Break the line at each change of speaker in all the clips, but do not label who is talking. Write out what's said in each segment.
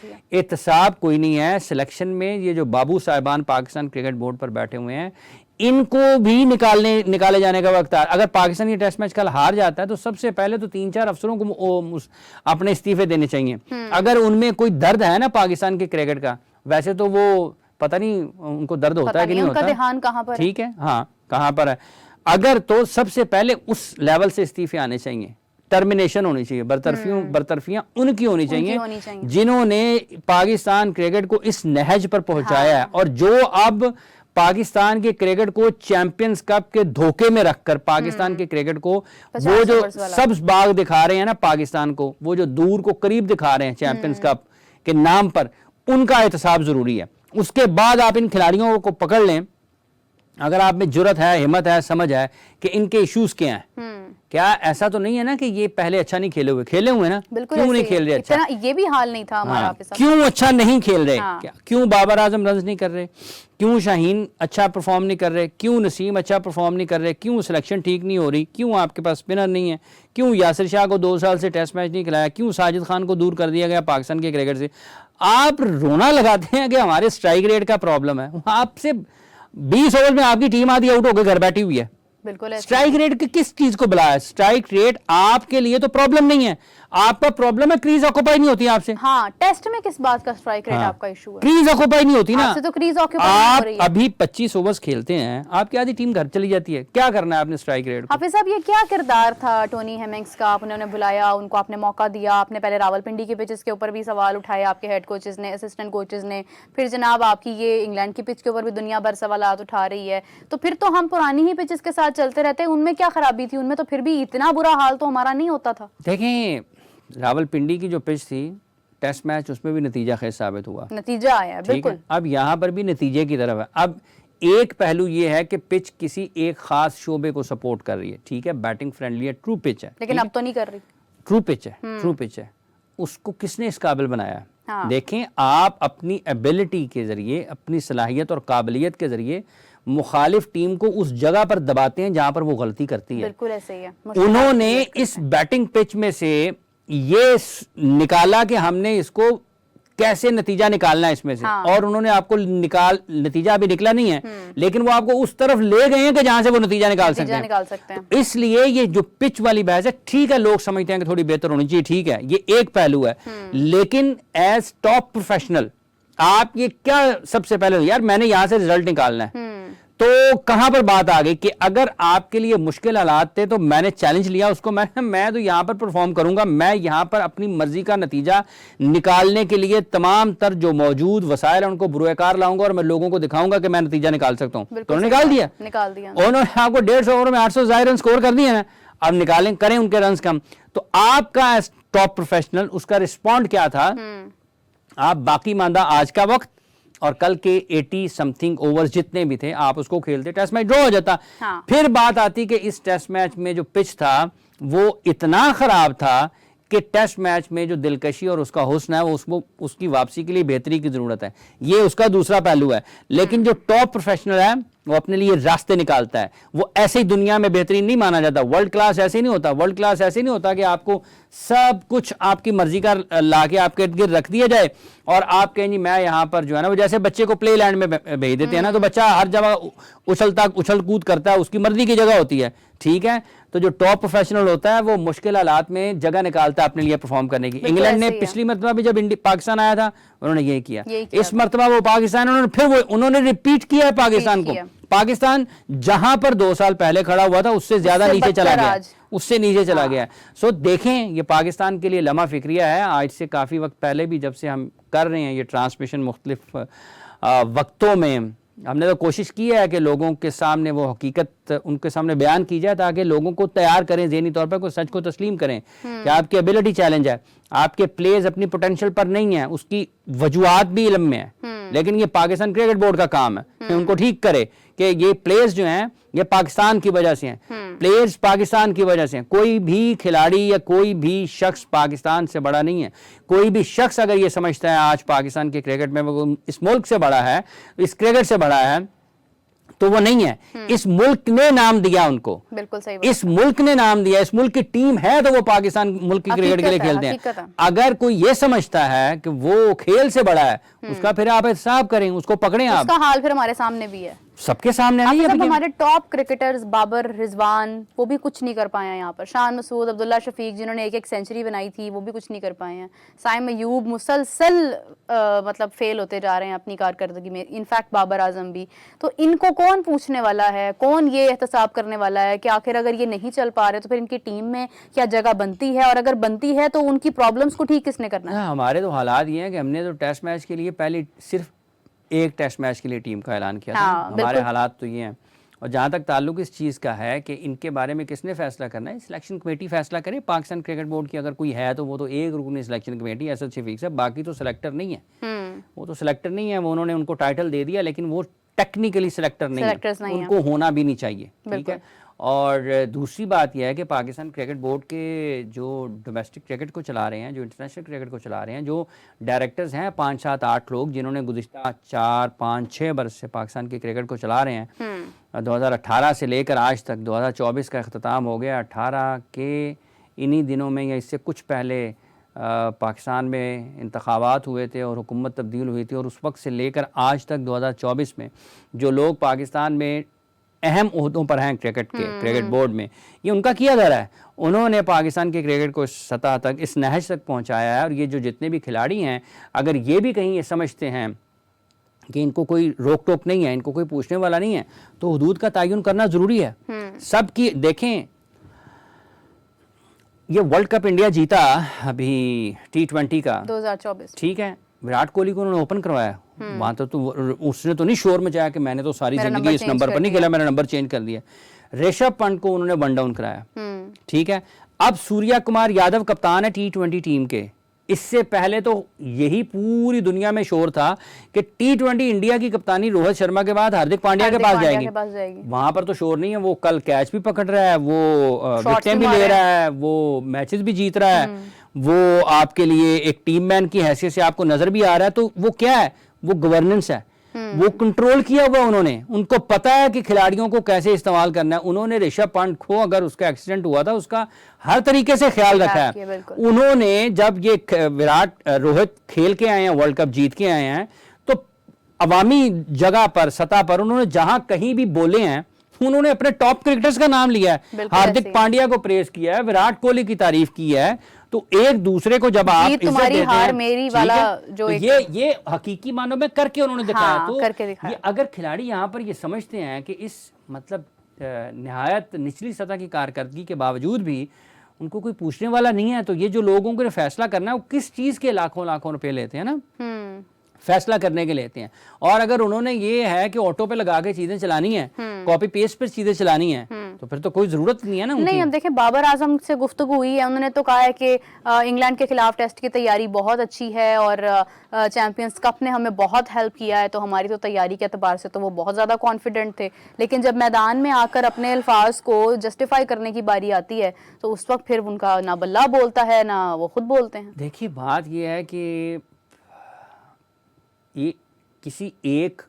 होती है।
एहतसाब कोई नहीं है सिलेक्शन में। ये जो बाबू साहिबान पाकिस्तान क्रिकेट बोर्ड पर बैठे हुए हैं, इनको भी निकाले जाने का वक्त है। अगर पाकिस्तान ये टेस्ट मैच कल हार जाता है तो सबसे पहले तो 3-4 अफसरों को अपने इस्तीफे देने चाहिए। अगर उनमें कोई दर्द है ना पाकिस्तान के क्रिकेट का, वैसे तो वो पता नहीं उनको दर्द होता है कि नहीं होता,
ध्यान कहां पर,
ठीक है, हाँ कहां पर है। अगर तो सबसे पहले उस लेवल से इस्तीफे आने चाहिए, टर्मिनेशन होनी चाहिए, बरतरफियां उनकी होनी चाहिए जिन्होंने पाकिस्तान क्रिकेट को इस नहज पर पहुंचाया है। और जो अब पाकिस्तान के क्रिकेट को चैंपियंस कप के धोखे में रखकर पाकिस्तान के क्रिकेट को वो जो सब्ज बाग दिखा रहे हैं ना पाकिस्तान को, वो जो दूर को करीब दिखा रहे हैं चैंपियंस कप के नाम पर, उनका एहतसाब जरूरी है। उसके बाद आप इन खिलाड़ियों को पकड़ लें, अगर आप में जुर्रत है, हिम्मत है, समझ है कि इनके इश्यूज क्या हैं। क्या ऐसा तो नहीं है ना कि ये पहले अच्छा नहीं खेले हुए हैं ना, क्यों नहीं खेल रहे अच्छा,
ये भी हाल नहीं था हमारा आपके साथ,
क्यों अच्छा नहीं खेल रहे, क्यों बाबर आजम रन्स नहीं कर रहे, क्यों शाहीन अच्छा परफॉर्म नहीं कर रहे, क्यों नसीम अच्छा परफॉर्म नहीं कर रहे, क्यों सिलेक्शन ठीक नहीं हो रही, क्यों आपके पास स्पिनर नहीं है, क्यों यासिर शाह को 2 साल से टेस्ट मैच नहीं खिलाया, क्यों साजिद खान को दूर कर दिया गया पाकिस्तान के क्रिकेट से। आप रोना लगाते हैं कि हमारे स्ट्राइक रेट का प्रॉब्लम है। आपसे 20 ओवर में आपकी टीम आधी आउट होकर घर बैठी हुई है।
बिल्कुल,
स्ट्राइक रेट की किस चीज को बुलाया? स्ट्राइक रेट आपके लिए तो प्रॉब्लम नहीं है, आपका प्रॉब्लम है क्रीज ऑक्यूपाई नहीं होती आपसे।
हाँ, टेस्ट में किस बात का स्ट्राइक रेट आपका इशू है?
क्रीज ऑक्यूपाई नहीं होती ना,
तो क्रीज ऑक्यूपाई
आप अभी 25 ओवर्स खेलते हैं, आपकी आधी टीम घर चली जाती है। क्या करना है आपने स्ट्राइक रेट?
हाफिज साहब, ये क्या किरदार था टोनी हेमिंग्स का? आपने उन्हें बुलाया, उनको आपने मौका दिया, आपने पहले रावलपिंडी के पिचेस के ऊपर भी सवाल उठाए आपके हेड कोचेस ने, असिस्टेंट कोचेस ने, फिर जनाब आपकी ये इंग्लैंड की पिच के ऊपर भी दुनिया भर सवाल उठा रही है। तो फिर तो हम पुरानी ही पिचेस के साथ चलते रहते हैं, उनमें क्या खराबी थी? उनमें तो फिर भी इतना बुरा हाल तो हमारा नहीं होता था।
देखें, रावलपिंडी की जो पिच थी टेस्ट मैच, उसमें भी नतीजा खेज साबित हुआ,
नतीजा आया बिल्कुल।
अब यहाँ पर भी नतीजे की तरफ है। अब एक पहलू ये है कि पिच किसी एक खास शोबे को सपोर्ट कर रही है, ठीक है, बैटिंग फ्रेंडली है, ट्रू पिच है,
लेकिन अब तो नहीं कर रही।
ट्रू पिच है, ट्रू पिच है, उसको किसने इस काबिल बनाया? हाँ। देखें, आप अपनी एबिलिटी के जरिए, अपनी सलाहियत और काबिलियत के जरिए मुखालिफ टीम को उस जगह पर दबाते हैं जहां पर वो गलती करती है।
बिल्कुल ऐसे ही है।
उन्होंने इस बैटिंग पिच में से ये निकाला कि हमने इसको कैसे नतीजा निकालना है इसमें से। हाँ। और उन्होंने आपको नतीजा अभी निकला नहीं है, लेकिन वो आपको उस तरफ ले गए हैं कि जहां से वो नतीजा निकाल सकते हैं। तो इसलिए ये जो पिच वाली बहस है, ठीक है, लोग समझते हैं कि थोड़ी बेहतर होनी चाहिए, ठीक है, ये एक पहलू है, लेकिन एज टॉप प्रोफेशनल आप ये क्या सबसे पहले, यार मैंने यहां से रिजल्ट निकालना है, तो कहां पर बात आ गई कि अगर आपके लिए मुश्किल हालात थे तो मैंने चैलेंज लिया उसको, मैं तो यहां पर परफॉर्म करूंगा, मैं यहां पर अपनी मर्जी का नतीजा निकालने के लिए तमाम तर जो मौजूद वसाइल उनको बुरुएकार लाऊंगा और मैं लोगों को दिखाऊंगा कि मैं नतीजा निकाल सकता हूं। तो निकाल दिया उन्होंने आपको 150 ओवर में 800 रन स्कोर कर दिए ना, अब निकालें, करें उनके रन कम। तो आपका टॉप प्रोफेशनल उसका रिस्पॉन्ड क्या था? आप बाकी मांदा आज का वक्त और कल के 80 समथिंग ओवर्स जितने भी थे आप उसको खेलते, टेस्ट मैच ड्रॉ हो जाता। हाँ। फिर बात आती कि इस टेस्ट मैच में जो पिच था वो इतना खराब था कि टेस्ट मैच में जो दिलकशी और उसका हुस्न है वो उसकी वापसी के लिए बेहतरी की जरूरत है। ये उसका दूसरा पहलू है। लेकिन जो टॉप प्रोफेशनल है वो अपने लिए रास्ते निकालता है, वो ऐसे ही दुनिया में बेहतरीन नहीं माना जाता। वर्ल्ड क्लास ऐसे नहीं होता, वर्ल्ड क्लास ऐसे नहीं होता कि आपको सब कुछ आपकी मर्जी का लाके आपके इर्द गिर्द रख दिया जाए और आप कहें जी मैं यहां पर जो है ना, वो जैसे बच्चे को प्ले लैंड में भेज देते हैं ना, तो बच्चा हर जगह उछल कूद करता है, उसकी मर्जी की जगह होती है, ठीक है। तो जो टॉप प्रोफेशनल होता है वो मुश्किल हालात में जगह निकालता है अपने लिए परफॉर्म करने की। इंग्लैंड ने पिछली मरतबा भी जब पाकिस्तान आया था उन्होंने यही किया, इस मरतबा वो पाकिस्तान उन्होंने रिपीट किया है पाकिस्तान को। पाकिस्तान जहां पर 2 साल पहले खड़ा हुआ था उससे ज्यादा नीचे चला गया, उससे नीचे चला गया। सो देखें, ये पाकिस्तान के लिए लम्हा फिक्रिया है। आज से काफी वक्त पहले भी जब से हम कर रहे हैं ये ट्रांसमिशन मुख्तलिफ वक्तों में, हमने तो कोशिश की है कि लोगों के सामने वो हकीकत उनके सामने बयान की जाए ताकि लोगों को तैयार करें ज़हनी तौर पर, कोई सच को तस्लीम करें कि आपकी एबिलिटी चैलेंज है, आपके प्लेयर्स अपनी पोटेंशियल पर नहीं है, उसकी वजूहात भी इल्म में है। लेकिन ये पाकिस्तान क्रिकेट बोर्ड का काम है कि उनको ठीक करे कि ये प्लेयर्स जो हैं ये पाकिस्तान की वजह से हैं, प्लेयर्स पाकिस्तान की वजह से हैं। कोई भी खिलाड़ी या कोई भी शख्स पाकिस्तान से बड़ा नहीं है। कोई भी शख्स अगर ये समझता है आज पाकिस्तान के क्रिकेट में वो इस मुल्क से बड़ा है, इस क्रिकेट से बड़ा है, तो वो नहीं है। इस मुल्क ने नाम दिया उनको,
बिल्कुल सही बात।
इस मुल्क ने नाम दिया, इस मुल्क की टीम है तो वो पाकिस्तान मुल्क की क्रिकेट के लिए खेलते हैं। अगर कोई ये समझता है कि वो खेल से बड़ा है, उसका फिर आप एहसाब करें, उसको पकड़ें आप।
उसका हाल फिर हमारे सामने भी है,
सबके सामने नहीं है।
हमारे टॉप क्रिकेटर्स बाबर, रिजवान, वो भी कुछ नहीं कर पाए हैं यहाँ पर। शान मसूद, अब्दुल्ला शफीक जिन्होंने एक सेंचुरी बनाई थी, वो भी कुछ नहीं कर पाए हैं। साइम अयूब मुसलसल मतलब फेल होते जा रहे हैं अपनी कारकर्दगी में, इनफैक्ट बाबर आजम भी। तो इनको कौन पूछने वाला है, कौन ये एहतसाब करने वाला है कि आखिर अगर ये नहीं चल पा रहे तो फिर इनकी टीम में क्या जगह बनती है, और अगर बनती है तो उनकी प्रॉब्लम्स को ठीक किसने करना है?
हमारे तो हालात ये हैं कि हमने तो टेस्ट मैच के लिए पहले सिर्फ एक टेस्ट मैच के लिए टीम का ऐलान किया था। हमारे हालात तो ये हैं। और जहाँ तक ताल्लुक इस चीज़ का है कि इनके बारे में किसने फैसला करना है, सिलेक्शन कमेटी फैसला करे। पाकिस्तान क्रिकेट बोर्ड की अगर कोई है तो वो तो एक रुकनी सिलेक्शन कमेटी असद शफीक साहब, बाकी तो सिलेक्टर नहीं है। वो तो सिलेक्टर नहीं है, वो उन्होंने उनको टाइटल दे दिया, लेकिन वो टेक्निकली सिलेक्टर नहीं है, उनको होना भी नहीं चाहिए। ठीक है। और दूसरी बात यह है कि पाकिस्तान क्रिकेट बोर्ड के जो डोमेस्टिक क्रिकेट को चला रहे हैं, जो इंटरनेशनल क्रिकेट को चला रहे हैं, जो डायरेक्टर्स हैं 5, 7, 8 लोग जिन्होंने गुज़िश्ता 4, 5, 6 बरस से पाकिस्तान के क्रिकेट को चला रहे हैं, 2018 से लेकर आज तक 2024 का अख्ताम हो गया। 18 के इन्हीं दिनों में या इससे कुछ पहले पाकिस्तान में इंतखाबात हुए थे और हुकूमत तब्दील हुई थी, और उस वक्त से लेकर आज तक 2024 में जो लोग पाकिस्तान में अहम ओहदों पर हैं क्रिकेट बोर्ड में, ये उनका किया जा रहा है। उन्होंने पाकिस्तान के क्रिकेट को इस सतह तक, इस नहज तक पहुंचाया है। और ये जो जितने भी खिलाड़ी हैं, अगर ये भी कहीं ये समझते हैं कि इनको कोई रोक टोक नहीं है, इनको कोई पूछने वाला नहीं है, तो हुदूद का तयन करना ज़रूरी है। सबकी देखें, ये वर्ल्ड कप इंडिया जीता अभी T20 का
2024,
ठीक है। विराट कोहली को उन्होंने ओपन करवाया, वहां तो उसने तो नहीं शोर मचाया कि मैंने तो सारी जिंदगी इस नंबर पर नहीं खेला, मैंने नंबर चेंज कर दिया। ऋषभ पंत को उन्होंने वन डाउन कराया, ठीक है। अब सूर्या कुमार यादव कप्तान है T20 टीम के। इससे पहले तो यही पूरी दुनिया में शोर था कि T20 इंडिया की कप्तानी रोहित शर्मा के बाद हार्दिक पांड्या के पास जाएगी। वहां पर तो शोर नहीं है। वो कल कैच भी पकड़ रहा है, वो विकेटें भी ले रहा है, वो मैचेस भी जीत रहा है, वो आपके लिए एक टीम मैन की हैसियत से आपको नजर भी आ रहा है। तो वो क्या है, वो गवर्नेंस है, वो कंट्रोल किया हुआ उन्होंने। उनको पता है कि खिलाड़ियों को कैसे इस्तेमाल करना है। उन्होंने ऋषभ पंत को, अगर उसका एक्सीडेंट हुआ था, उसका हर तरीके से ख्याल रखा है। उन्होंने जब ये रोहित खेल के आए हैं, वर्ल्ड कप जीत के आए हैं, तो अवामी जगह पर, सतह पर उन्होंने जहां कहीं भी बोले हैं, उन्होंने अपने टॉप क्रिकेटर्स का नाम लिया है। हार्दिक पांड्या को प्रेस किया है, विराट कोहली की तारीफ की है। तो एक दूसरे को जब आप
तुम्हारी हार मेरी वाला जो
तो ये हकीकी मानों में करके उन्होंने दिखाया। तो ये अगर खिलाड़ी यहाँ पर ये समझते हैं कि इस मतलब निहायत निचली सतह की कारकर्दगी के बावजूद भी उनको कोई पूछने वाला नहीं है, तो ये जो लोगों को फैसला करना है, वो किस चीज के लाखों लाखों रुपए लेते हैं ना, फैसला करने के लेते हैं। और अगर उन्होंने ये है कि ऑटो पे लगा के चीजें चलानी है, कॉपी पेस्ट पे चीजें चलानी है, तो फिर तो कोई जरूरत नहीं है ना उनकी।
नहीं, हम देखें बाबर आजम से गुफ्तगू हुई है, उन्होंने तो कहा है कि इंग्लैंड के खिलाफ टेस्ट की तैयारी बहुत अच्छी है और चैंपियंस कप ने हमें बहुत हेल्प किया है, तो हमारी तो तैयारी के एतबार से तो वो बहुत ज़्यादा कॉन्फिडेंट थे। लेकिन जब मैदान में आकर अपने अल्फाज को जस्टिफाई करने की बारी आती है, तो उस वक्त फिर उनका ना बल्ला बोलता है ना वो खुद बोलते हैं।
देखिए, बात यह है कि ये किसी एक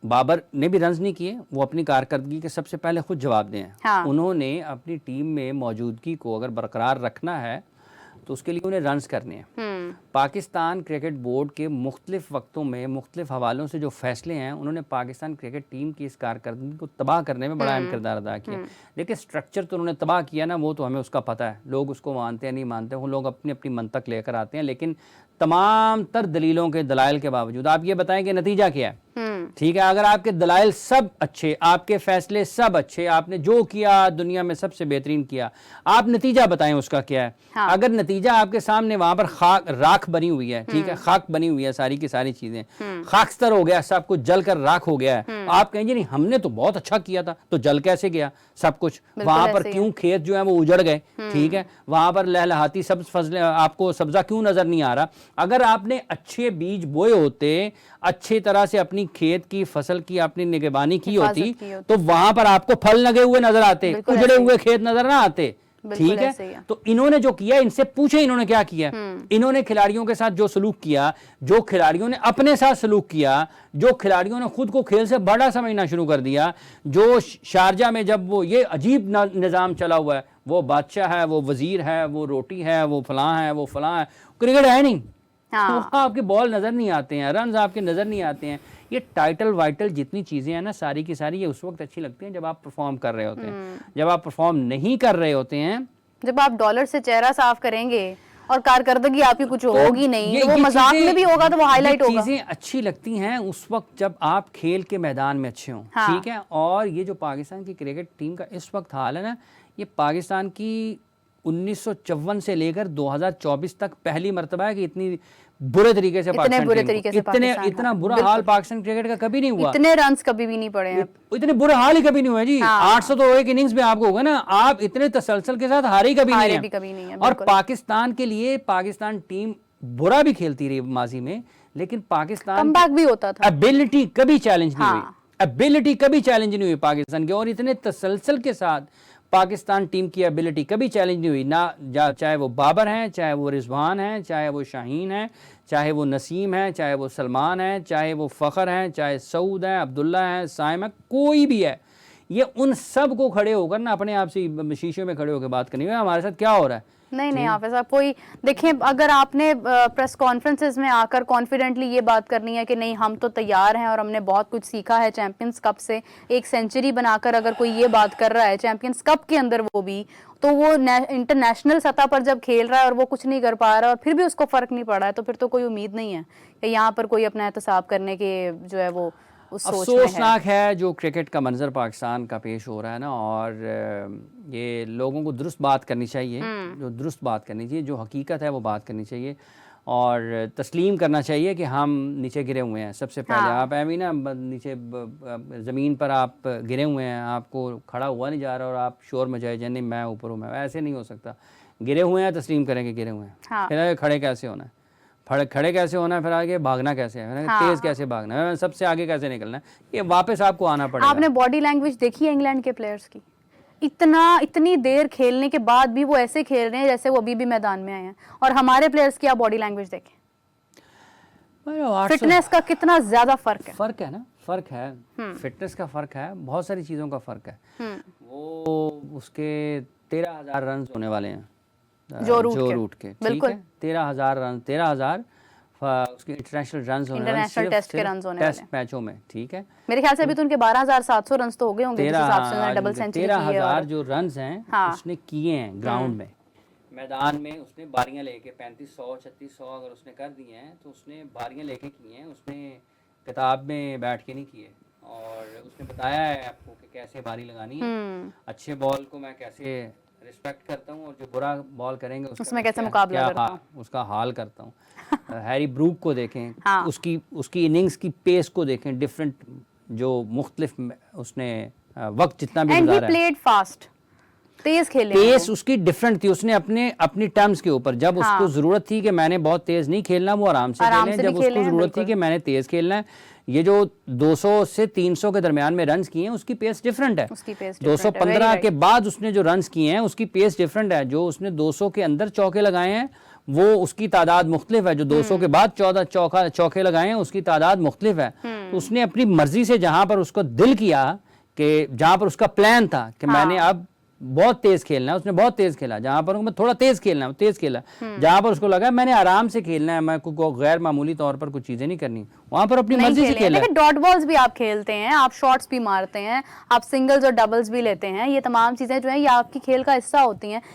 बाबर ने भी रन्स नहीं किए, वो अपनी कारकर्दगी के सबसे पहले खुद जवाब दें। हाँ। उन्होंने अपनी टीम में मौजूदगी को अगर बरकरार रखना है तो उसके लिए उन्हें रन्स करने हैं। पाकिस्तान क्रिकेट बोर्ड के मुख्तलिफ वक्तों में मुख्तलिफ हवालों से जो फैसले हैं, उन्होंने पाकिस्तान क्रिकेट टीम की इस कारकर्दगी को तबाह करने में बड़ा अहम किरदार अदा किया। देखिए, स्ट्रक्चर तो उन्होंने तबाह किया ना, वो तो हमें उसका पता है। लोग उसको मानते हैं नहीं मानते, वो लोग अपनी अपनी मंतक लेकर आते हैं। लेकिन तमाम तर दलीलों के दलाइल के बावजूद आप ये बताएं कि नतीजा क्या है। ठीक है, अगर आपके दलाइल सब अच्छे, आपके फैसले सब अच्छे, आपने जो किया दुनिया में सबसे बेहतरीन किया, आप नतीजा बताएं उसका क्या है। हाँ। अगर नतीजा आपके सामने वहां पर राख बनी हुई है, ठीक है, खाक बनी हुई है, सारी की सारी चीजें खाकस्तर हो गया, सब कुछ जल कर राख हो गया है, आप कहेंगे नहीं हमने तो बहुत अच्छा किया था, तो जल कैसे गया सब कुछ? वहां पर क्यों खेत जो है वो उजड़ गए? ठीक है, वहां पर लहलहाती सब्ज फसलें, आपको सब्जा क्यों नजर नहीं आ रहा? अगर आपने अच्छे बीज बोए होते, अच्छी तरह से अपनी खेत की फसल की अपनी निगरानी की होती, तो वहां पर आपको फल लगे हुए नजर आते, उजड़े हुए खेत नजर ना आते। ठीक
ऐसे ही
है।
है।
तो इन्होंने जो किया, इनसे पूछे इन्होंने क्या किया। इन्होंने खिलाड़ियों के साथ जो सलूक किया, जो खिलाड़ियों ने अपने साथ सलूक किया, जो खिलाड़ियों ने खुद को खेल से बड़ा समझना शुरू कर दिया, जो शारजा में जब वो ये अजीब निज़ाम चला हुआ है, वो बादशाह है, वो वजीर है, वो रोटी है, वो फलां है, वो फलां है, क्रिकेट है नहीं।
हाँ।
आपके बॉल नजर नहीं आते हैं, रन आपके नजर नहीं आते हैं। ये टाइटल वाइटल जितनी चीजें हैं ना, सारी की सारी ये उस वक्त अच्छी लगती हैं जब आप परफॉर्म कर रहे होते हैं। जब आप परफॉर्म नहीं कर रहे होते हैं,
जब आप डॉलर से चेहरा साफ करेंगे और कारकर्दगी आपकी कुछ होगी नहीं, तो वो
ये
मजाक
चीजें-
में भी होगा तो वो हाईलाइट
ये
होगा।
चीजें अच्छी लगती हैं उस वक्त जब आप खेल के मैदान में अच्छे हों।
हाँ।
ठीक है। और ये जो पाकिस्तान की क्रिकेट टीम का इस वक्त हाल है ना, ये पाकिस्तान की 1954 से लेकर 2024 तक पहली मरतबा है कि इतनी बुरे तरीके से पाकिस्तान
बुरे
टीम को-
तरीके से पाकिस्तान
इतना
हारा।
बुरा हाल पाकिस्तान क्रिकेट का कभी नहीं हुआ।
इतने रन्स कभी भी नहीं पड़े हैं।
इतने बुरे हाल ही कभी नहीं हुए जी।
हाँ।
800 तो एक इनिंग्स में आपको होगा ना, आप इतने तसलसल के साथ हारे कभी
हारे
नहीं
भी
है।
कभी नहीं है,
और
बिल्कुल।
पाकिस्तान के लिए पाकिस्तान टीम बुरा भी खेलती रही माजी में, लेकिन पाकिस्तान
कमबैक भी होता था।
एबिलिटी कभी चैलेंज नहीं
हाँ।
हुई। एबिलिटी कभी चैलेंज नहीं हुई पाकिस्तान की, और इतने तसलसल के साथ पाकिस्तान टीम की एबिलिटी कभी चैलेंज नहीं हुई ना। चाहे वो बाबर हैं, चाहे वो रिजवान हैं, चाहे वो शाहीन हैं, चाहे वो नसीम है, चाहे वो सलमान है, चाहे वो फ़खर हैं, चाहे सऊद हैं, अब्दुल्ला हैं, साइम है, कोई भी है, ये उन सब को खड़े होकर ना अपने आप से शीशे में खड़े होकर बात करनी है हमारे साथ क्या हो रहा है।
नहीं हाफिज साहब, कोई देखिए, अगर आपने प्रेस कॉन्फ्रेंसेस में आकर कॉन्फिडेंटली ये बात करनी है कि नहीं हम तो तैयार हैं और हमने बहुत कुछ सीखा है चैंपियंस कप से, एक सेंचुरी बनाकर अगर कोई ये बात कर रहा है चैंपियंस कप के अंदर, वो भी तो वो इंटरनेशनल सतह पर जब खेल रहा है और वो कुछ नहीं कर पा रहा है और फिर भी उसको फर्क नहीं पड़ा है, तो फिर तो कोई उम्मीद नहीं है कि यहाँ पर कोई अपना एहतसाब करने के जो है वो उस सोच में है।
अफसोसनाक है जो क्रिकेट का मंजर पाकिस्तान का पेश हो रहा है ना, और ये लोगों को दुरुस्त बात करनी चाहिए, जो दुरुस्त बात करनी चाहिए, जो हकीकत है वो बात करनी चाहिए, और तस्लीम करना चाहिए कि हम नीचे गिरे हुए हैं। सबसे पहले
हाँ।
आप ऐवी ना नीचे ज़मीन पर आप गिरे हुए हैं, आपको खड़ा हुआ नहीं जा रहा और आप शोर मचाए जाए नहीं मैं ऊपर हूँ, मैं ऐसे नहीं हो सकता। गिरे हुए हैं, तस्लीम करेंगे गिरे हुए हैं।
हाँ।
फिर आगे खड़े कैसे होना है, खड़े कैसे होना है, फिर आगे भागना कैसे है,
हाँ।
तेज कैसे भागना है, सबसे आगे कैसे निकलना है, ये वापस आपको आना पड़ेगा।
आपने बॉडी लैंग्वेज देखी है इंग्लैंड के प्लेयर्स की? इतनी देर खेलने के बाद भी वो ऐसे खेल रहे हैं जैसे वो अभी भी मैदान में आए हैं, और हमारे प्लेयर्स की आप बॉडी लैंग्वेज देखें, फिटनेस का कितना ज्यादा फर्क है।
फर्क है ना, फर्क है, फिटनेस का फर्क है, बहुत सारी चीज़ों का फर्क है। वो उसके 13,000 रन होने वाले हैं जो रूट के, ठीक है, 13,000 रन, 13,000 उसके इंटरनेशनल रन होने वाले,
इंटरनेशनल टेस्ट के रन होने वाले,
टेस्ट मैचों में, ठीक है।
मेरे ख्याल से अभी तो उनके 12,700 रन तो हो गए होंगे जिस हिसाब से उन्होंने डबल सेंचुरी की है।
13,000 जो रन हैं
हाँ।
उसने किए हैं ग्राउंड में, मैदान में उसने बारियां लेके 3500 3600 अगर उसने कर दिए हैं तो उसने बारियां लेके किए हैं, उसने किताब में बैठ के नहीं किए, और उसने बताया है आपको कि कैसे बारी लगानी है, अच्छे बॉल को मैं कैसे रिस्पेक्ट करता हूँ और जो बुरा बॉल करेंगे
उसमें कैसे मुकाबला करता हूँ,
उसका हाल करता हूँ। हैरी ब्रूक को देखें,
हाँ।
उसकी इनिंग्स की पेस को देखें, डिफरेंट जो मुख्तलिफ उसने वक्त जितना भी गुजारा है,
प्लेड फास्ट, तेज खेले,
पेस उसकी डिफरेंट थी, उसने अपनी टर्म्स के ऊपर, जब
हाँ।
उसको जरूरत थी कि मैंने बहुत तेज नहीं खेलना, वो आराम से खेलें, जब उसको जरूरत थी कि मैंने तेज खेलना है, ये जो 200 से 300 के दरमियान में रन्स किए हैं उसकी पेस डिफरेंट है, 215 के बाद उसने जो रन्स किए हैं उसकी पेस डिफरेंट है, जो उसने 200 के अंदर चौके लगाए हैं वो उसकी तादाद मुख्तलिफ है, जो 200 के बाद 14 चौके लगाए हैं उसकी तादाद मुख्तलिफ है। तो उसने अपनी मर्जी से जहां पर उसको दिल किया कि जहां पर उसका प्लान था कि मैंने अब बहुत तेज खेलना है, उसने बहुत तेज खेला, जहां पर मैं थोड़ा तेज खेलना है तेज खेला, जहां पर उसको लगा मैंने आराम से खेलना है, मैं को गैर मामूली तौर पर कुछ चीजें नहीं करनी, वहां पर अपनी मर्जी से खेला।
लेकिन डॉट बॉल्स भी आप खेलते हैं, आप शॉट्स भी मारते हैं, आप सिंगल्स और डबल्स भी लेते हैं, ये तमाम चीजें जो है ये आपकी खेल का हिस्सा होती हैं।